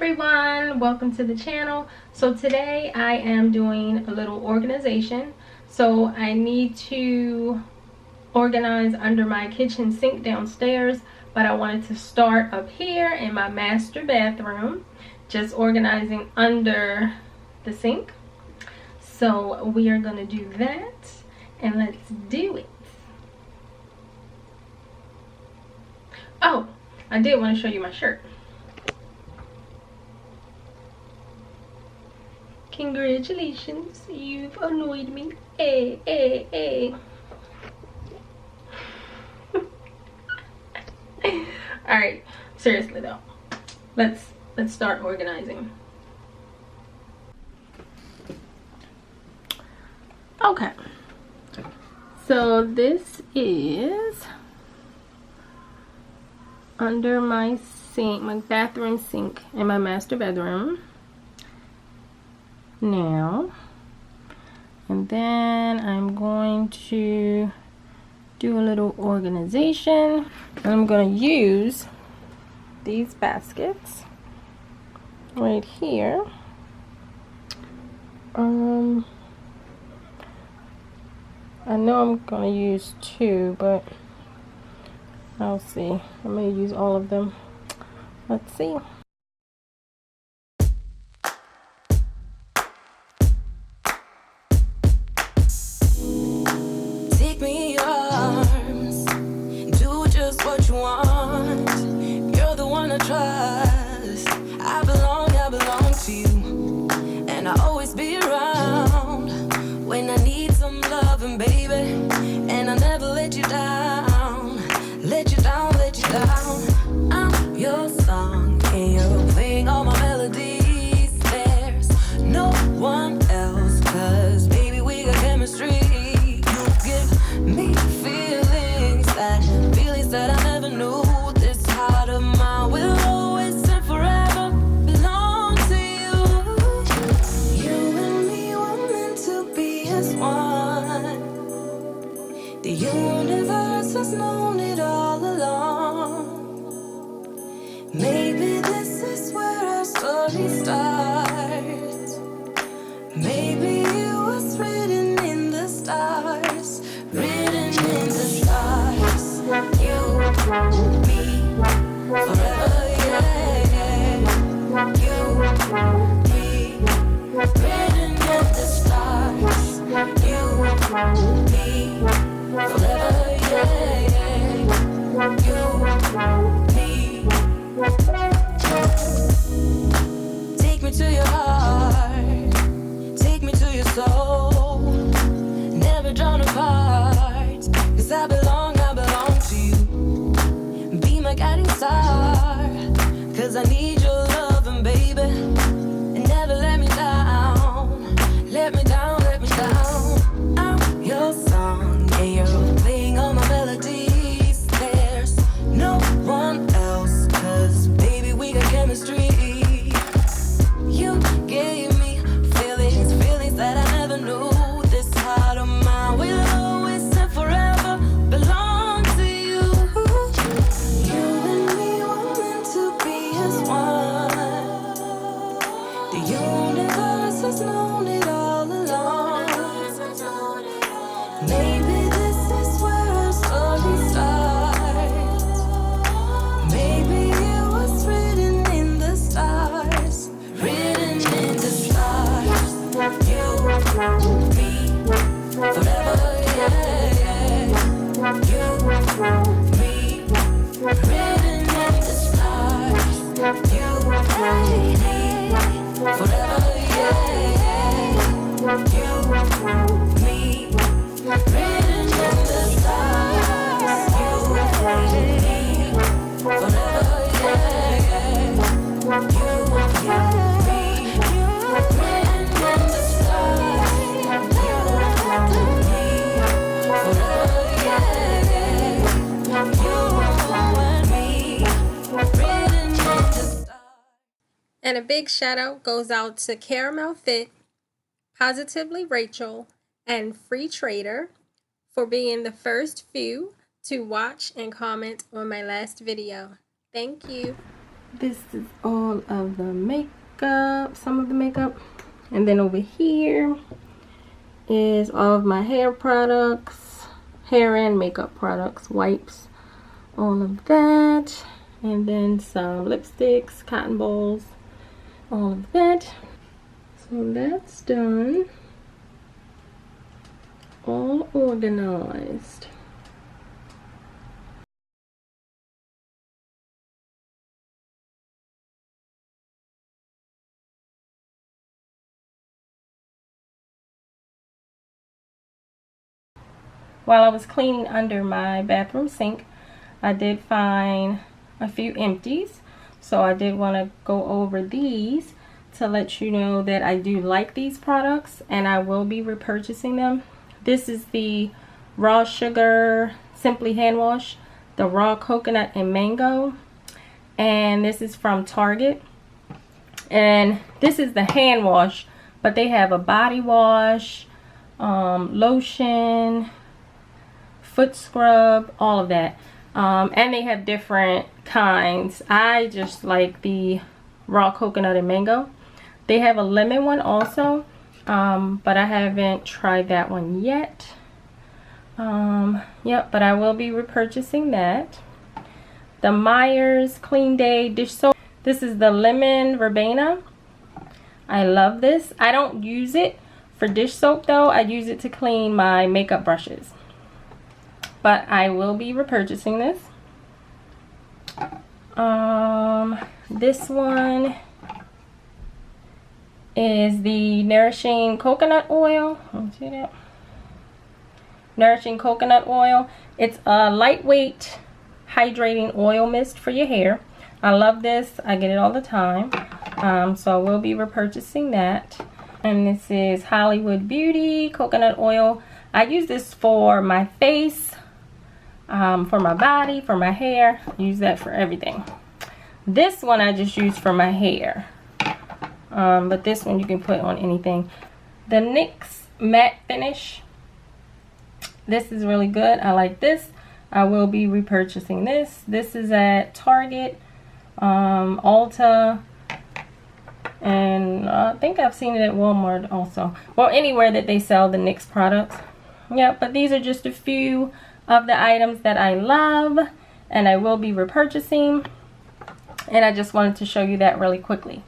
everyone, welcome to the channel. So today I am doing a little organization. So I need to organize under my kitchen sink downstairs, but I wanted to start up here in my master bathroom, just organizing under the sink. So we are going to do that, and let's do it. Oh, I did want to show you my shirt. Congratulations, you've annoyed me. Hey, hey, hey. Alright, seriously though. Let's start organizing. Okay. So this is under my sink, my bathroom sink in my master bedroom. Now, and then I'm going to do a little organization, and I'm going to use these baskets right here. I know I'm going to use two, but I'll see. I may use all of them. Let's see. Trust. I belong to you, and I'll always be around when I need some loving, baby. And I'll never let you down, let you down, let you down. I'm your song, and you're playing all my melodies. There's no one else, 'cause baby, we got chemistry. You give me feelings that I never knew. This heart of mine will always and forever belong to you. You and me were meant to be as one. The universe has known it all along. Maybe this is where our story starts. Maybe it was written in the stars, written in the stars. You, me, forever, yeah. You, me, written in the stars. You, me, forever, yeah. You, me. Take me to your heart, take me to your soul. Never drawn apart, 'cause I belong to you. Be my guiding star, 'cause I need your loving, baby. And never let me down, let me down, let me down. I'm your song, and you're playing all my melodies. There's no one else, 'cause baby, we got chemistry. You gave me feelings that I never knew. This heart of mine will always and forever belong to you. You and me were meant to be as one. The universe has known it all along. Maybe this is where our story starts. Maybe it was written in the stars, written in the stars. You, me, forever, yeah. You, me, written in the stars. You, me, forever, yeah. You, me, written in the stars. You, me, forever, yeah. You, me, written in the stars. You, me, forever, yeah. You, me, written in the stars. And a big shout out goes out to Carramel Fit, Positively Rachel, and Free Trader for being the first few to watch and comment on my last video. Thank you. This is all of the makeup, some of the makeup. And then over here is all of my hair products, hair and makeup products, wipes, all of that. And then some lipsticks, cotton balls, all of that. So that's done. All organized. While I was cleaning under my bathroom sink, I did find a few empties. So I did want to go over these to let you know that I do like these products and I will be repurchasing them. This is the Raw Sugar Simply Hand Wash, the Raw Coconut and Mango. And this is from Target. And this is the hand wash, but they have a body wash, lotion, foot scrub, all of that. And they have different kinds. I just like the Raw Coconut and Mango. They have a lemon one also, but I haven't tried that one yet. Yep, but I will be repurchasing that. The Myers Clean Day dish soap. This is the lemon verbena. I love this. I don't use it for dish soap though. I use it to clean my makeup brushes. But I will be repurchasing this. This one is the Nourishing Coconut Oil. Let's see that. Nourishing Coconut Oil. It's a lightweight hydrating oil mist for your hair. I love this. I get it all the time. So I will be repurchasing that. And this is Hollywood Beauty Coconut Oil. I use this for my face, for my body, for my hair. I use that for everything. This one I just use for my hair. But this one you can put on anything. The NYX Matte Finish. This is really good. I like this. I will be repurchasing this. This is at Target, Ulta, and I think I've seen it at Walmart also. Well, anywhere that they sell the NYX products. Yeah, but these are just a few of the items that I love and I will be repurchasing. And I just wanted to show you that really quickly.